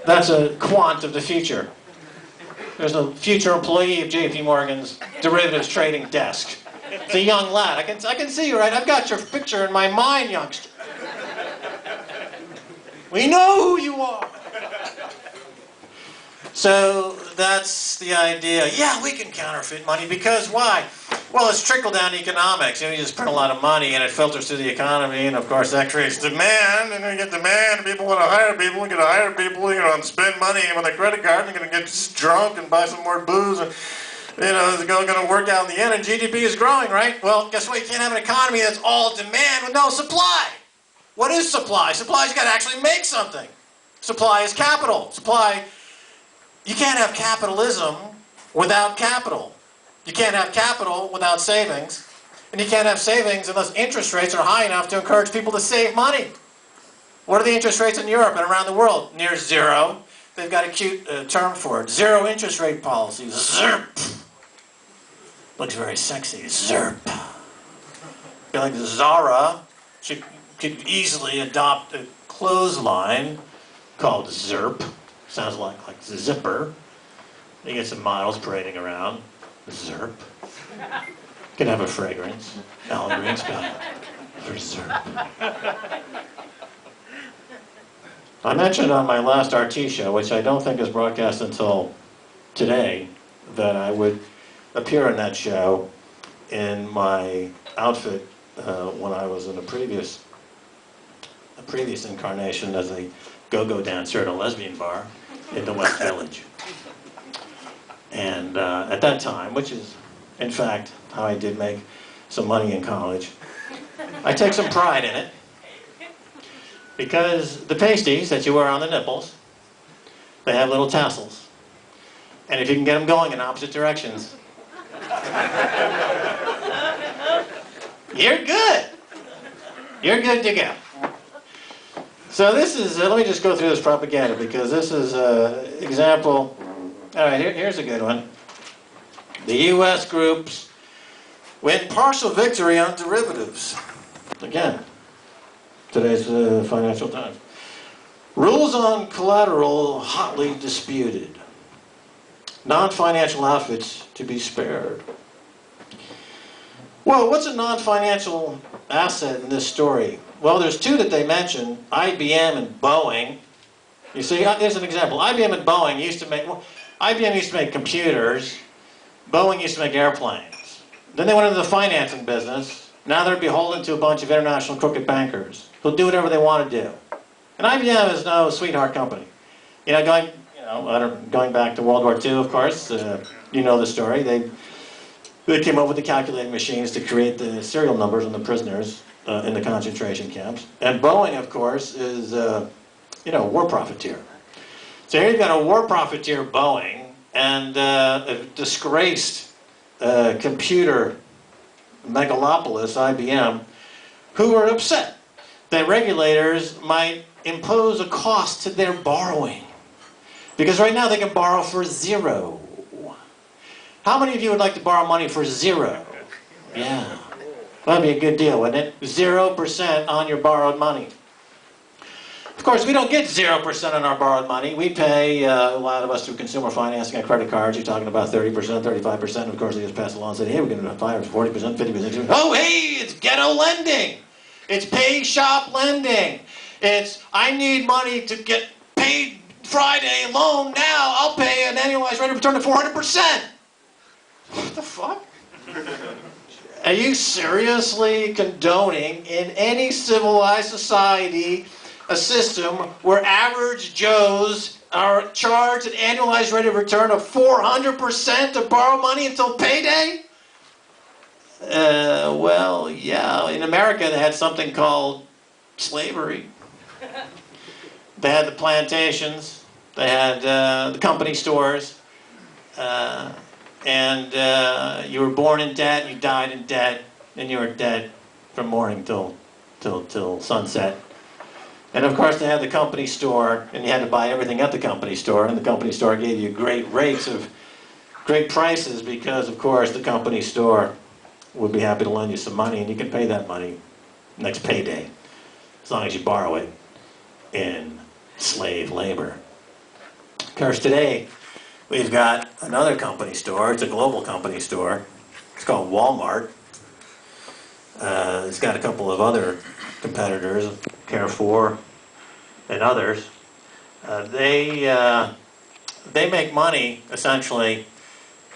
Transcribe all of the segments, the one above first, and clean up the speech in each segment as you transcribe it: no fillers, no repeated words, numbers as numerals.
That's a quant of the future. There's a future employee of J.P. Morgan's derivatives trading desk. It's a young lad. I can see you, right? I've got your picture in my mind, youngster. We know who you are. So that's the idea. Yeah, we can counterfeit money because why? Well, it's trickle-down economics. You just print a lot of money and it filters through the economy, and of course that creates demand, and then you get demand, people want to hire people, you're going to hire people, you're going to spend money with a credit card, and you're going to get drunk and buy some more booze, and it's going to work out in the end, and GDP is growing, right? Well, guess what? You can't have an economy that's all demand with no supply. What is supply? Supply is you got to actually make something. Supply is capital. Supply, you can't have capitalism without capital. You can't have capital without savings, and you can't have savings unless interest rates are high enough to encourage people to save money. What are the interest rates in Europe and around the world? Near zero. They've got a cute term for it. Zero interest rate policy. ZERP. Looks very sexy. ZERP. I feel like Zara could easily adopt a clothesline called ZERP. Sounds like zipper. You get some models parading around. ZERP. Can have a fragrance. Alan Greenspan for ZERP. I mentioned on my last RT show, which I don't think is broadcast until today, that I would appear in that show in my outfit when I was in a previous incarnation as a go-go dancer at a lesbian bar in the West Village. And at that time, which is, in fact, how I did make some money in college, I take some pride in it. Because the pasties that you wear on the nipples, they have little tassels. And if you can get them going in opposite directions, you're good. You're good to go. So this is, let me just go through this propaganda because this is an example. All right, here's a good one. The U.S. groups win partial victory on derivatives. Again, today's Financial Times. Rules on collateral hotly disputed. Non-financial outfits to be spared. Well, what's a non-financial asset in this story? Well, there's two that they mention, IBM and Boeing. You see, here's an example. IBM and Boeing used to make, IBM used to make computers. Boeing used to make airplanes. Then they went into the financing business. Now they're beholden to a bunch of international crooked bankers who'll do whatever they want to do. And IBM is no sweetheart company. Going back to World War II, of course, you know the story. They came up with the calculating machines to create the serial numbers on the prisoners in the concentration camps. And Boeing, of course, is a war profiteer. So here you've got a war profiteer, Boeing, and a disgraced computer megalopolis, IBM, who are upset that regulators might impose a cost to their borrowing. Because right now they can borrow for zero. How many of you would like to borrow money for zero? Yeah. That'd be a good deal, wouldn't it? 0% on your borrowed money. Of course, we don't get 0% on our borrowed money. We pay, a lot of us through consumer financing and credit cards. You're talking about 30%, 35%. Of course, they just pass along and say, hey, we're going to 5%, 40%, 50%. Oh, hey, it's ghetto lending. It's pay shop lending. It's, I need money to get paid Friday loan now. I'll pay an annualized rate of return of 400%. What the fuck? Are you seriously condoning in any civilized society a system where average Joes are charged an annualized rate of return of 400% to borrow money until payday? Well, yeah. In America, they had something called slavery. They had the plantations. They had the company stores. And you were born in debt, you died in debt, and you were dead from morning till sunset. And of course they had the company store, and you had to buy everything at the company store, and the company store gave you great rates of great prices because of course the company store would be happy to lend you some money, and you can pay that money next payday, as long as you borrow it in slave labor. Of course, today we've got another company store. It's a global company store. It's called Walmart. It's got a couple of other competitors, Carrefour and others. They make money essentially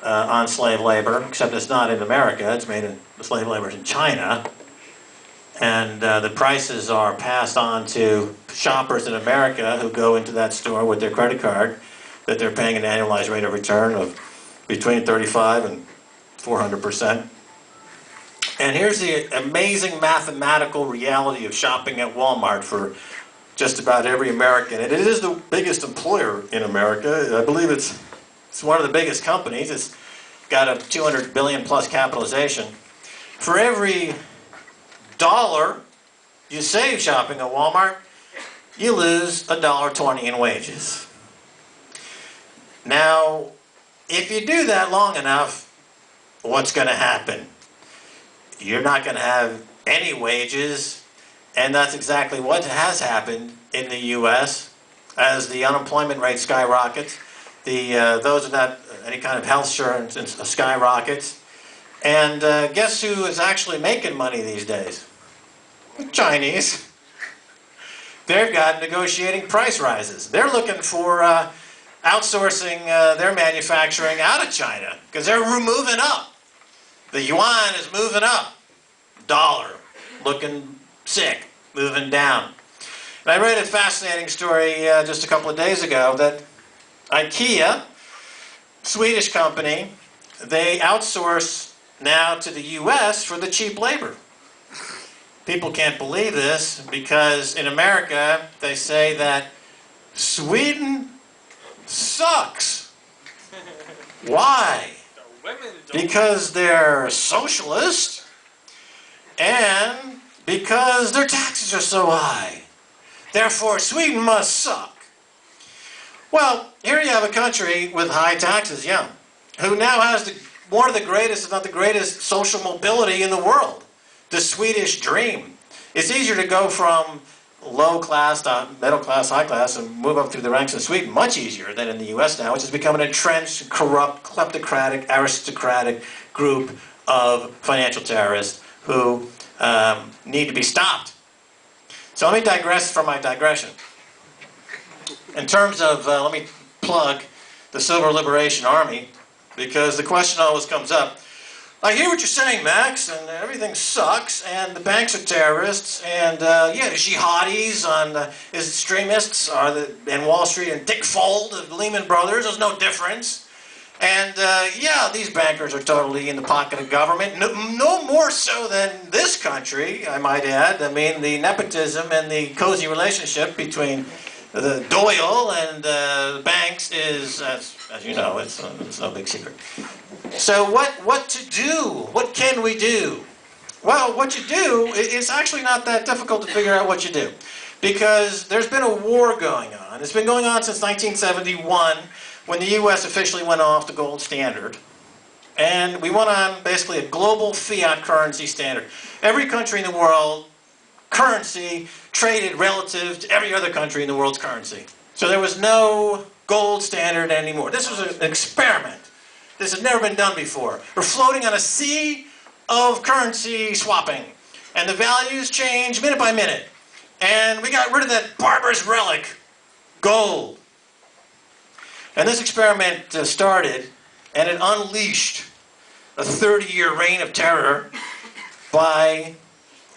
on slave labor, except it's not in America. It's made in the slave labor in China, and the prices are passed on to shoppers in America who go into that store with their credit card that they're paying an annualized rate of return of between 35 and 400%. And here's the amazing mathematical reality of shopping at Walmart for just about every American. And it is the biggest employer in America. I believe it's one of the biggest companies. It's got a 200 billion plus capitalization. For every dollar you save shopping at Walmart, you lose $1.20 in wages. Now, if you do that long enough, what's going to happen? You're not going to have any wages, and that's exactly what has happened in the U.S. as the unemployment rate skyrockets. Those without any kind of health insurance skyrockets. And guess who is actually making money these days? The Chinese. They've got negotiating price rises. They're looking for outsourcing their manufacturing out of China because they're moving up. The yuan is moving up. Dollar looking sick, moving down. And I read a fascinating story just a couple of days ago that IKEA, Swedish company, they outsource now to the U.S. for the cheap labor. People can't believe this because in America they say that Sweden sucks. Why? Because they're socialist and because their taxes are so high. Therefore, Sweden must suck. Well, here you have a country with high taxes, yeah, who now has one of the greatest, if not the greatest, social mobility in the world. The Swedish dream. It's easier to go from low class to middle class, high class, and move up through the ranks in Sweden, much easier than in the U.S. now, which has become an entrenched, corrupt, kleptocratic, aristocratic group of financial terrorists who need to be stopped. So let me digress from my digression. In terms of, let me plug the Civil Liberation Army, because the question always comes up. I hear what you're saying, Max, and everything sucks, and the banks are terrorists, and yeah, the jihadis on extremists are and Wall Street and Dick Fold of Lehman Brothers. There's no difference. And yeah, these bankers are totally in the pocket of government. No more so than this country, I might add. I mean, the nepotism and the cozy relationship between the Doyle and the banks is, as you know, it's no big secret. So what to do? What can we do? Well, what you do, it's actually not that difficult to figure out what you do. Because there's been a war going on. It's been going on since 1971, when the U.S. officially went off the gold standard. And we went on basically a global fiat currency standard. Every country in the world, currency traded relative to every other country in the world's currency. So there was no gold standard anymore. This was an experiment. This had never been done before. We're floating on a sea of currency swapping. And the values change minute by minute. And we got rid of that barbarous relic, gold. And this experiment started, and it unleashed a 30-year reign of terror by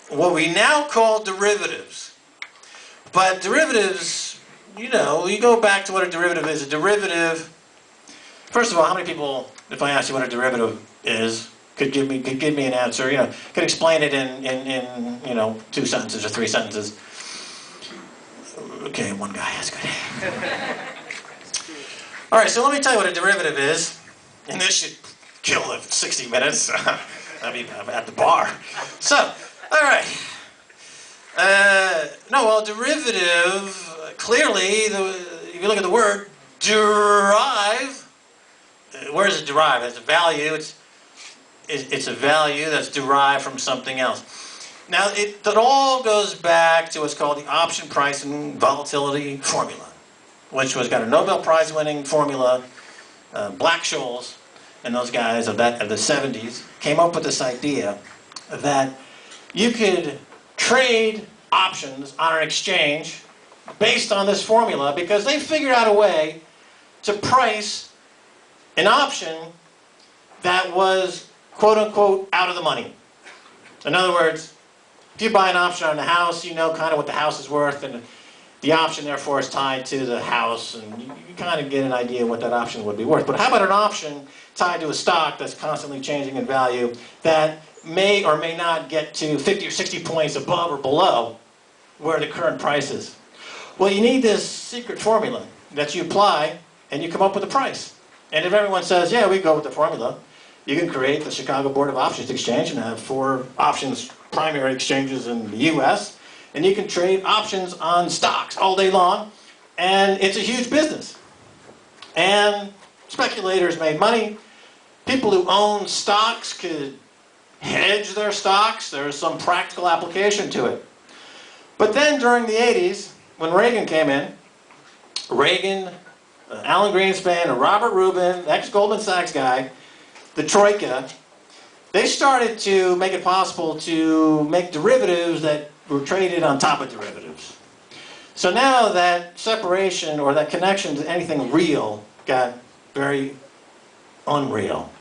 what we now call derivatives. But derivatives, you know, you go back to what a derivative is. A derivative, first of all, how many people, if I ask you what a derivative is, could give me an answer, you know, could explain it in you know, 2 sentences or 3 sentences. Okay, one guy, that's good. All right, so let me tell you what a derivative is, and this should kill the 60 minutes. I'll be at the bar. So, all right. No, well, derivative, clearly, if you look at the word, derive, where does it derive? It's a value. It's a value that's derived from something else. Now, it all goes back to what's called the option price and volatility formula. which was got a Nobel Prize winning formula, Black-Scholes, and those guys of the 70s came up with this idea that you could trade options on an exchange based on this formula, because they figured out a way to price an option that was quote-unquote out of the money. In other words, if you buy an option on the house, you know kind of what the house is worth, and the option therefore is tied to the house, and you kind of get an idea what that option would be worth. But how about an option tied to a stock that's constantly changing in value that may or may not get to 50 or 60 points above or below where the current price is? Well, you need this secret formula that you apply and you come up with a price. And if everyone says, yeah, we go with the formula, you can create the Chicago Board of Options Exchange and have 4 options primary exchanges in the US, and you can trade options on stocks all day long, and it's a huge business. And speculators made money. People who own stocks could hedge their stocks. There's some practical application to it. But then during the 80s, when Reagan came in, Alan Greenspan, and Robert Rubin, ex-Goldman Sachs guy, the Troika, they started to make it possible to make derivatives that were traded on top of derivatives. So now that separation or that connection to anything real got very unreal.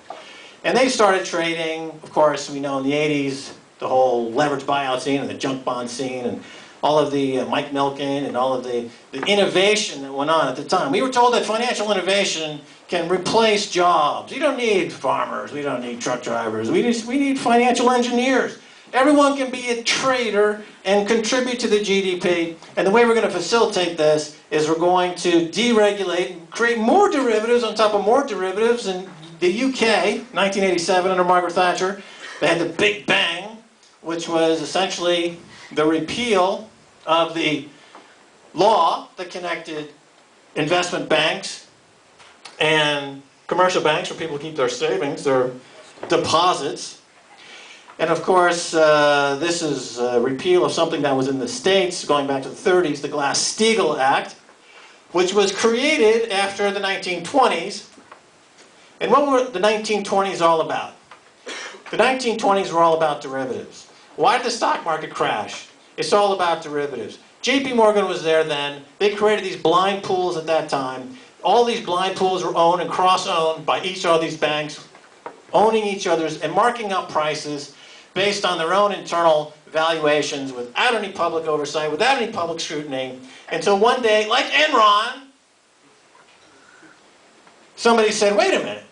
And they started trading, of course, we know in the 80s, the whole leveraged buyout scene and the junk bond scene and all of the Mike Milken and all of the innovation that went on at the time. We were told that financial innovation can replace jobs. We don't need farmers. We don't need truck drivers. We need financial engineers. Everyone can be a trader and contribute to the GDP. And the way we're going to facilitate this is we're going to deregulate and create more derivatives on top of more derivatives. In the UK, 1987 under Margaret Thatcher, they had the Big Bang, which was essentially the repeal of the law that connected investment banks and commercial banks where people keep their savings, their deposits. And of course, this is a repeal of something that was in the States going back to the 30s, the Glass-Steagall Act, which was created after the 1920s. And what were the 1920s all about? The 1920s were all about derivatives. Why did the stock market crash? It's all about derivatives. JP Morgan was there then. They created these blind pools at that time. All these blind pools were owned and cross-owned by each of these banks, owning each other's and marking up prices based on their own internal valuations without any public oversight, without any public scrutiny. Until one day, like Enron, somebody said, wait a minute,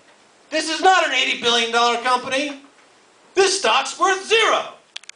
this is not an $80 billion company. This stock's worth 0.